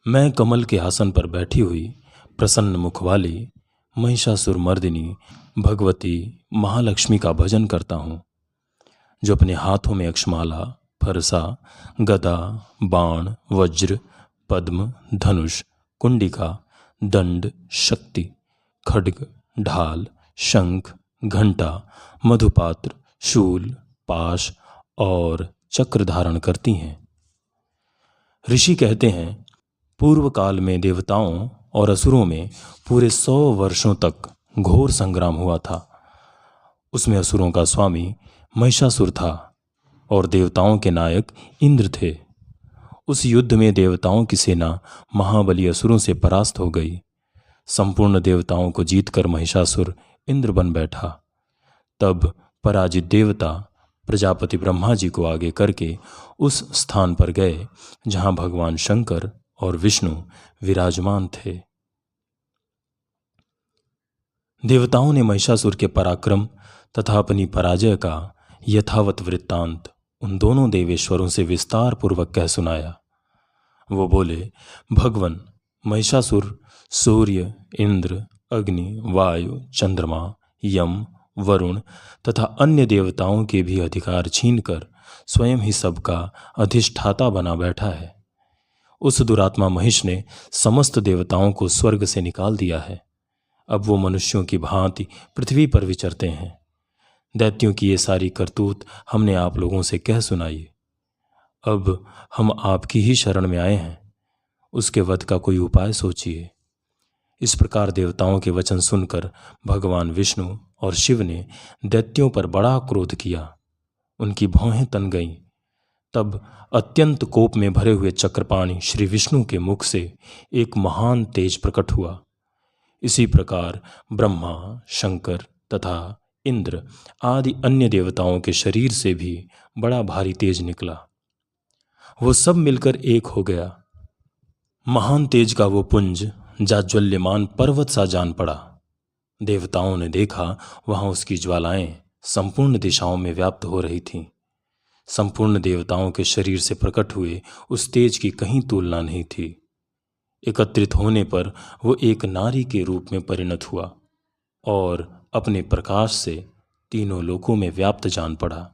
मैं कमल के आसन पर बैठी हुई प्रसन्न मुख वाली महिषासुर मर्दिनी भगवती महालक्ष्मी का भजन करता हूँ, जो अपने हाथों में अक्षमाला, फरसा, गदा, बाण, वज्र, पद्म, धनुष, कुंडिका, दंड, शक्ति, खड्ग, ढाल, शंख, घंटा, मधुपात्र, शूल, पाश और चक्र धारण करती हैं। ऋषि कहते हैं, पूर्व काल में देवताओं और असुरों में पूरे 100 वर्षों तक घोर संग्राम हुआ था। उसमें असुरों का स्वामी महिषासुर था और देवताओं के नायक इंद्र थे। उस युद्ध में देवताओं की सेना महाबली असुरों से परास्त हो गई। संपूर्ण देवताओं को जीतकर महिषासुर इंद्र बन बैठा। तब पराजित देवता प्रजापति ब्रह्मा जी को आगे करके उस स्थान पर गए जहां भगवान शंकर और विष्णु विराजमान थे। देवताओं ने महिषासुर के पराक्रम तथा अपनी पराजय का यथावत वृत्तांत उन दोनों देवेश्वरों से विस्तार पूर्वक कह सुनाया। वो बोले, भगवन, महिषासुर सूर्य, इंद्र, अग्नि, वायु, चंद्रमा, यम, वरुण तथा अन्य देवताओं के भी अधिकार छीनकर स्वयं ही सबका अधिष्ठाता बना बैठा है। उस दुरात्मा महिष ने समस्त देवताओं को स्वर्ग से निकाल दिया है। अब वो मनुष्यों की भांति पृथ्वी पर विचरते हैं। दैत्यों की ये सारी करतूत हमने आप लोगों से कह सुनाई। अब हम आपकी ही शरण में आए हैं। उसके वध का कोई उपाय सोचिए। इस प्रकार देवताओं के वचन सुनकर भगवान विष्णु और शिव ने दैत्यों पर बड़ा क्रोध किया। उनकी भौहें तन गईं। तब अत्यंत कोप में भरे हुए चक्रपाणि श्री विष्णु के मुख से एक महान तेज प्रकट हुआ। इसी प्रकार ब्रह्मा, शंकर तथा इंद्र आदि अन्य देवताओं के शरीर से भी बड़ा भारी तेज निकला। वो सब मिलकर एक हो गया। महान तेज का वो पुंज जाज्वल्यमान पर्वत सा जान पड़ा। देवताओं ने देखा, वहां उसकी ज्वालाएं संपूर्ण दिशाओं में व्याप्त हो रही थीं। संपूर्ण देवताओं के शरीर से प्रकट हुए उस तेज की कहीं तुलना नहीं थी। एकत्रित होने पर वो एक नारी के रूप में परिणत हुआ और अपने प्रकाश से तीनों लोकों में व्याप्त जान पड़ा।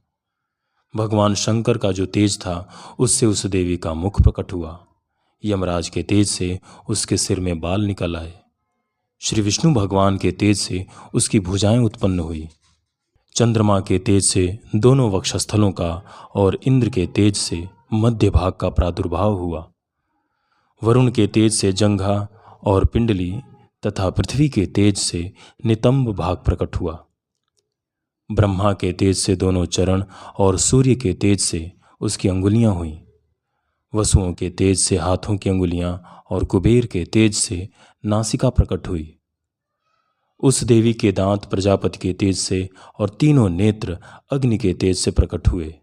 भगवान शंकर का जो तेज था, उससे उस देवी का मुख प्रकट हुआ। यमराज के तेज से उसके सिर में बाल निकल आए। श्री विष्णु भगवान के तेज से उसकी भुजाएं उत्पन्न हुई। चंद्रमा के तेज से दोनों वक्षस्थलों का और इंद्र के तेज से मध्य भाग का प्रादुर्भाव हुआ। वरुण के तेज से जंघा और पिंडली तथा पृथ्वी के तेज से नितंब भाग प्रकट हुआ। ब्रह्मा के तेज से दोनों चरण और सूर्य के तेज से उसकी अंगुलियां हुईं। वसुओं के तेज से हाथों की अंगुलियां और कुबेर के तेज से नासिका प्रकट हुई। उस देवी के दांत प्रजापति के तेज से और तीनों नेत्र अग्नि के तेज से प्रकट हुए।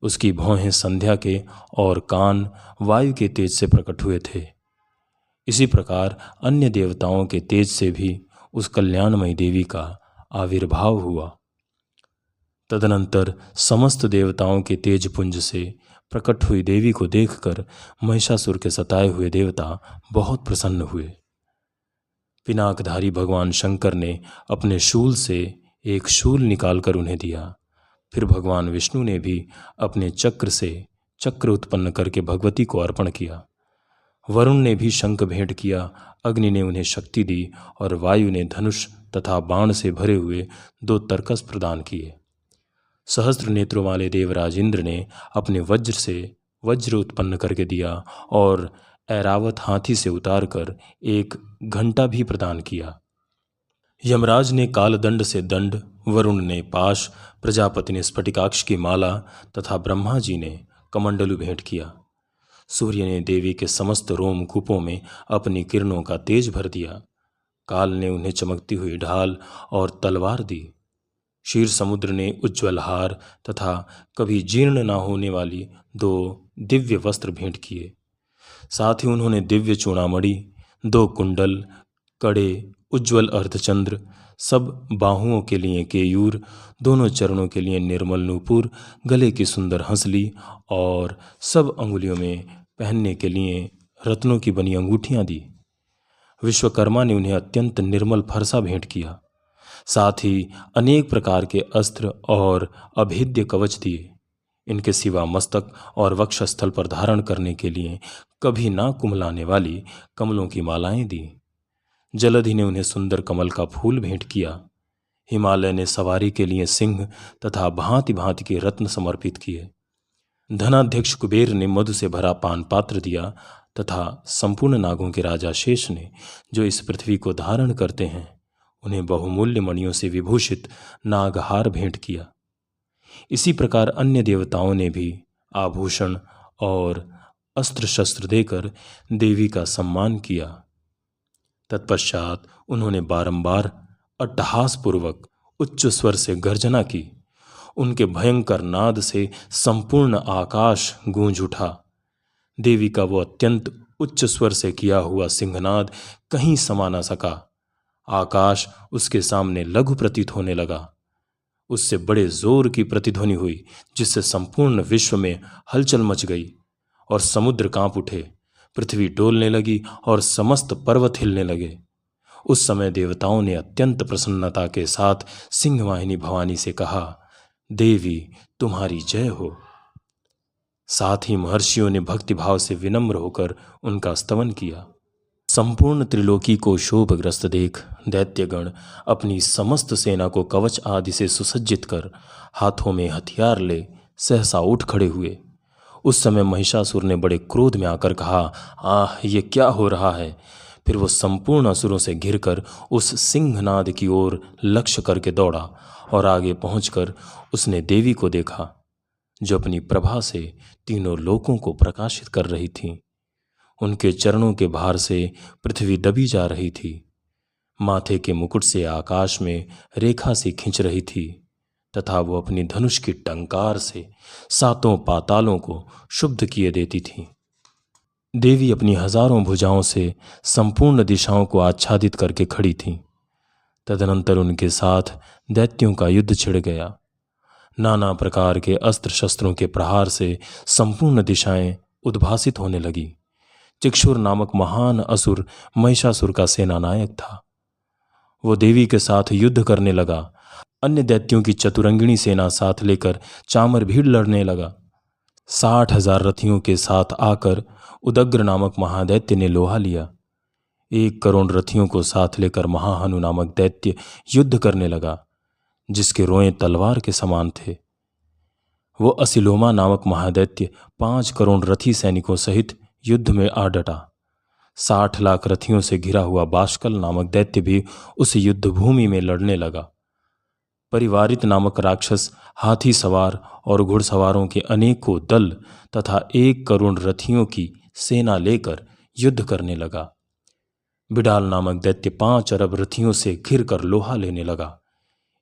उसकी भौहें संध्या के और कान वायु के तेज से प्रकट हुए थे। इसी प्रकार अन्य देवताओं के तेज से भी उस कल्याणमयी देवी का आविर्भाव हुआ। तदनंतर समस्त देवताओं के तेज पुंज से प्रकट हुई देवी को देखकर महिषासुर के सताए हुए देवता बहुत प्रसन्न हुए। पिनाकधारी भगवान शंकर ने अपने शूल से एक शूल निकालकर उन्हें दिया। फिर भगवान विष्णु ने भी अपने चक्र से चक्र उत्पन्न करके भगवती को अर्पण किया। वरुण ने भी शंख भेंट किया। अग्नि ने उन्हें शक्ति दी और वायु ने धनुष तथा बाण से भरे हुए 2 तरकस प्रदान किए। सहस्त्र नेत्रों वाले देवराज इंद्र ने अपने वज्र से वज्र उत्पन्न करके दिया और ऐरावत हाथी से उतारकर एक घंटा भी प्रदान किया। यमराज ने कालदंड से दंड, वरुण ने पाश, प्रजापति ने स्फटिकाक्ष की माला तथा ब्रह्मा जी ने कमंडलु भेंट किया। सूर्य ने देवी के समस्त रोमकूपों में अपनी किरणों का तेज भर दिया। काल ने उन्हें चमकती हुई ढाल और तलवार दी। क्षीर समुद्र ने उज्ज्वल हार तथा कभी जीर्ण न होने वाली 2 दिव्य वस्त्र भेंट किए। साथ ही उन्होंने दिव्य चूड़ामणि, 2 कुंडल, कड़े, उज्ज्वल अर्धचंद्र, सब बाहुओं के लिए केयूर, दोनों चरणों के लिए निर्मल नूपुर, गले की सुंदर हंसली और सब अंगुलियों में पहनने के लिए रत्नों की बनी अंगूठियां दी। विश्वकर्मा ने उन्हें अत्यंत निर्मल फरसा भेंट किया। साथ ही अनेक प्रकार के अस्त्र और अभेद्य कवच दिए। इनके सिवा मस्तक और वक्षस्थल पर धारण करने के लिए कभी ना कुमलाने वाली कमलों की मालाएं दी। जलधि ने उन्हें सुंदर कमल का फूल भेंट किया। हिमालय ने सवारी के लिए सिंह तथा भांति भांति के रत्न समर्पित किए। धनाध्यक्ष कुबेर ने मधु से भरा पान पात्र दिया तथा संपूर्ण नागों के राजा शेष ने, जो इस पृथ्वी को धारण करते हैं, उन्हें बहुमूल्य मणियों से विभूषित नागहार भेंट किया। इसी प्रकार अन्य देवताओं ने भी आभूषण और अस्त्र शस्त्र देकर देवी का सम्मान किया। तत्पश्चात उन्होंने बारंबार अट्टहासपूर्वक उच्च स्वर से गर्जना की। उनके भयंकर नाद से संपूर्ण आकाश गूंज उठा। देवी का वो अत्यंत उच्च स्वर से किया हुआ सिंहनाद कहीं समा न सका। आकाश उसके सामने लघु प्रतीत होने लगा। उससे बड़े जोर की प्रतिध्वनि हुई, जिससे संपूर्ण विश्व में हलचल मच गई और समुद्र कांप उठे। पृथ्वी डोलने लगी और समस्त पर्वत हिलने लगे। उस समय देवताओं ने अत्यंत प्रसन्नता के साथ सिंहवाहिनी भवानी से कहा, देवी तुम्हारी जय हो। साथ ही महर्षियों ने भक्तिभाव से विनम्र होकर उनका स्तवन किया। संपूर्ण त्रिलोकी को शोभग्रस्त देख दैत्यगण अपनी समस्त सेना को कवच आदि से सुसज्जित कर हाथों में हथियार ले सहसा उठ खड़े हुए। उस समय महिषासुर ने बड़े क्रोध में आकर कहा, आह, ये क्या हो रहा है। फिर वो संपूर्ण असुरों से घिरकर उस सिंहनाद की ओर लक्ष्य करके दौड़ा और आगे पहुंचकर उसने देवी को देखा, जो अपनी प्रभा से तीनों लोकों को प्रकाशित कर रही थीं। उनके चरणों के भार से पृथ्वी दबी जा रही थी। माथे के मुकुट से आकाश में रेखा सी खींच रही थी तथा वो अपनी धनुष की टंकार से सातों पातालों को शुद्ध किए देती थी। देवी अपनी हजारों भुजाओं से संपूर्ण दिशाओं को आच्छादित करके खड़ी थीं। तदनंतर उनके साथ दैत्यों का युद्ध छिड़ गया। नाना प्रकार के अस्त्र शस्त्रों के प्रहार से संपूर्ण दिशाएं उद्भासित होने लगी। चिक्षुर नामक महान असुर महिषासुर का सेनानायक था। वो देवी के साथ युद्ध करने लगा। अन्य दैत्यों की चतुरंगिणी सेना साथ लेकर चामर भीड़ लड़ने लगा। 60,000 रथियों के साथ आकर उदग्र नामक महादैत्य ने लोहा लिया। 1 करोड़ रथियों को साथ लेकर महाहनु नामक दैत्य युद्ध करने लगा, जिसके रोएं तलवार के समान थे। वो असिलोमा नामक महादैत्य 5 करोड़ रथी सैनिकों सहित युद्ध में आ डटा। 60 लाख रथियों से घिरा हुआ बाष्कल नामक दैत्य भी उस युद्ध भूमि में लड़ने लगा। परिवारित नामक राक्षस हाथी सवार और घुड़सवारों के अनेकों दल तथा 1 करोड़ रथियों की सेना लेकर युद्ध करने लगा। बिडाल नामक दैत्य 5 अरब रथियों से घिर कर लोहा लेने लगा।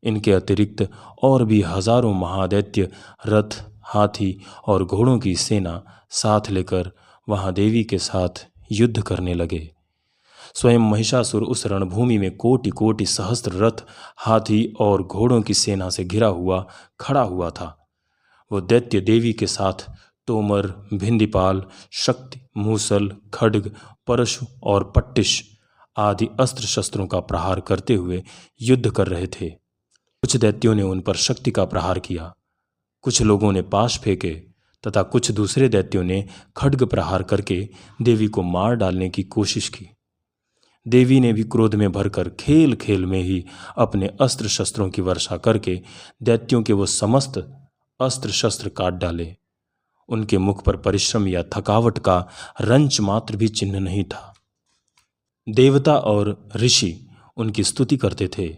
इनके अतिरिक्त और भी हजारों महादैत्य रथ, हाथी और घोड़ों की सेना साथ लेकर वहां देवी के साथ युद्ध करने लगे। स्वयं महिषासुर उस रणभूमि में कोटि कोटि सहस्त्र रथ, हाथी और घोड़ों की सेना से घिरा हुआ खड़ा हुआ था। वो दैत्य देवी के साथ तोमर, भिंदीपाल, शक्ति, मूसल, खड्ग, परशु और पट्टिश आदि अस्त्र शस्त्रों का प्रहार करते हुए युद्ध कर रहे थे। कुछ दैत्यों ने उन पर शक्ति का प्रहार किया, कुछ लोगों ने पाश फेंके तथा कुछ दूसरे दैत्यों ने खड्ग प्रहार करके देवी को मार डालने की कोशिश की। देवी ने भी क्रोध में भरकर खेल खेल में ही अपने अस्त्र शस्त्रों की वर्षा करके दैत्यों के वो समस्त अस्त्र शस्त्र काट डाले। उनके मुख पर परिश्रम या थकावट का रंच मात्र भी चिन्ह नहीं था। देवता और ऋषि उनकी स्तुति करते थे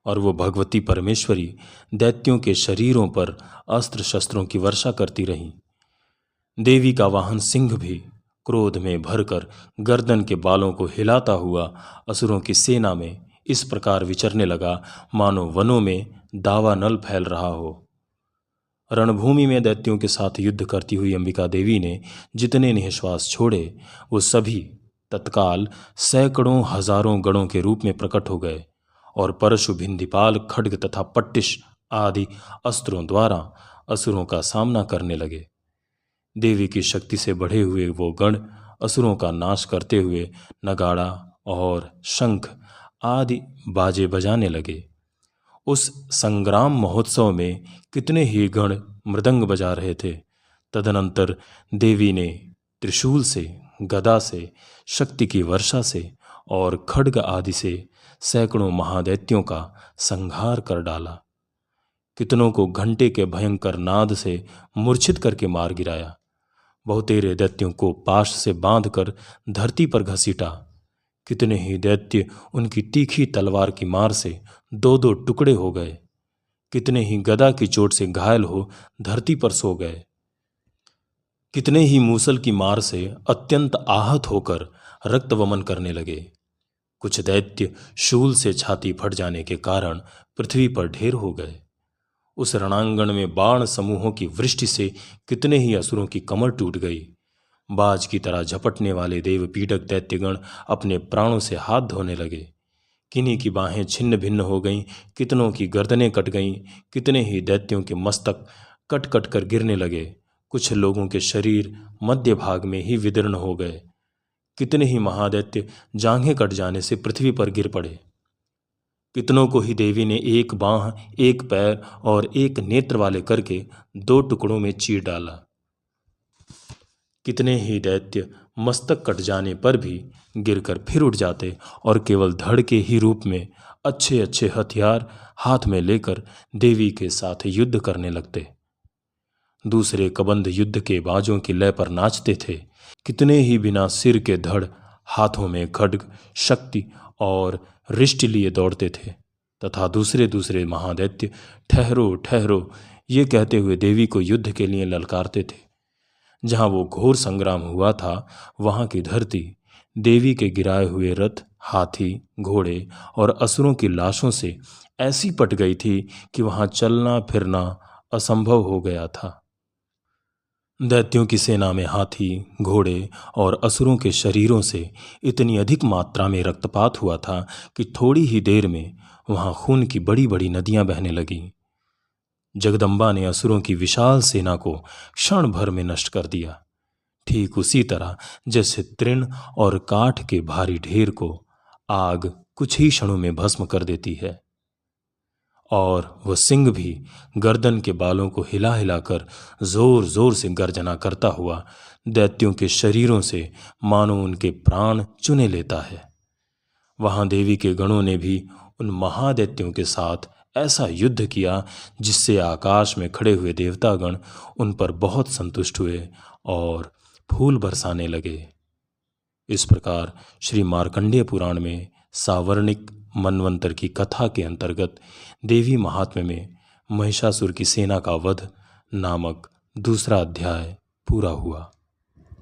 और वो भगवती परमेश्वरी दैत्यों के शरीरों पर अस्त्र शस्त्रों की वर्षा करती रहीं। देवी का वाहन सिंह भी क्रोध में भरकर गर्दन के बालों को हिलाता हुआ असुरों की सेना में इस प्रकार विचरने लगा, मानो वनों में दावानल फैल रहा हो। रणभूमि में दैत्यों के साथ युद्ध करती हुई अंबिका देवी ने जितने निःश्वास छोड़े, वो सभी तत्काल सैकड़ों हजारों गणों के रूप में प्रकट हो गए और परशु, भिंदीपाल, खड्ग तथा पट्टिश आदि अस्त्रों द्वारा असुरों का सामना करने लगे। देवी की शक्ति से बढ़े हुए वो गण असुरों का नाश करते हुए नगाड़ा और शंख आदि बाजे बजाने लगे। उस संग्राम महोत्सव में कितने ही गण मृदंग बजा रहे थे। तदनंतर देवी ने त्रिशूल से, गदा से, शक्ति की वर्षा से और खड्ग आदि से सैकड़ों महादैत्यों का संहार कर डाला। कितनों को घंटे के भयंकर नाद से मूर्छित करके मार गिराया। बहुतेरे दैत्यों को पाश से बांधकर धरती पर घसीटा। कितने ही दैत्य उनकी तीखी तलवार की मार से दो दो टुकड़े हो गए। कितने ही गदा की चोट से घायल हो धरती पर सो गए। कितने ही मूसल की मार से अत्यंत आहत होकर रक्त वमन करने लगे। कुछ दैत्य शूल से छाती फट जाने के कारण पृथ्वी पर ढेर हो गए। उस रणांगण में बाण समूहों की वृष्टि से कितने ही असुरों की कमर टूट गई। बाज की तरह झपटने वाले देव पीड़क दैत्यगण अपने प्राणों से हाथ धोने लगे। किन्हीं की बाहें छिन्न भिन्न हो गईं, कितनों की गर्दनें कट गईं, कितने ही दैत्यों के मस्तक कट कट कर गिरने लगे। कुछ लोगों के शरीर मध्य भाग में ही विदीर्ण हो गए। कितने ही महादैत्य जांघें कट जाने से पृथ्वी पर गिर पड़े। कितनों को ही देवी ने एक बांह, एक पैर और एक नेत्र वाले करके दो टुकड़ों में चीर डाला। कितने ही दैत्य मस्तक कट जाने पर भी गिरकर फिर उठ जाते और केवल धड़ के ही रूप में अच्छे अच्छे हथियार हाथ में लेकर देवी के साथ युद्ध करने लगते। दूसरे कबंध युद्ध के बाजों की लय पर नाचते थे। कितने ही बिना सिर के धड़ हाथों में खड्ग, शक्ति और रिष्ट लिए दौड़ते थे तथा दूसरे दूसरे महादैत्य ठहरो ठहरो ये कहते हुए देवी को युद्ध के लिए ललकारते थे। जहाँ वो घोर संग्राम हुआ था वहाँ की धरती देवी के गिराए हुए रथ, हाथी, घोड़े और असुरों की लाशों से ऐसी पट गई थी कि वहाँ चलना फिरना असंभव हो गया था। दैत्यों की सेना में हाथी, घोड़े और असुरों के शरीरों से इतनी अधिक मात्रा में रक्तपात हुआ था कि थोड़ी ही देर में वहाँ खून की बड़ी बड़ी नदियाँ बहने लगीं। जगदम्बा ने असुरों की विशाल सेना को क्षण भर में नष्ट कर दिया, ठीक उसी तरह जैसे तृण और काठ के भारी ढेर को आग कुछ ही क्षणों में भस्म कर देती है। और वह सिंह भी गर्दन के बालों को हिला हिलाकर जोर जोर से गर्जना करता हुआ दैत्यों के शरीरों से मानो उनके प्राण चुने लेता है। वहां देवी के गणों ने भी उन महादैत्यों के साथ ऐसा युद्ध किया जिससे आकाश में खड़े हुए देवतागण उन पर बहुत संतुष्ट हुए और फूल बरसाने लगे। इस प्रकार श्री मार्कंडेय पुराण में सावर्णिक मनवंतर की कथा के अंतर्गत देवी महात्म्य में महिषासुर की सेना का वध नामक दूसरा अध्याय पूरा हुआ।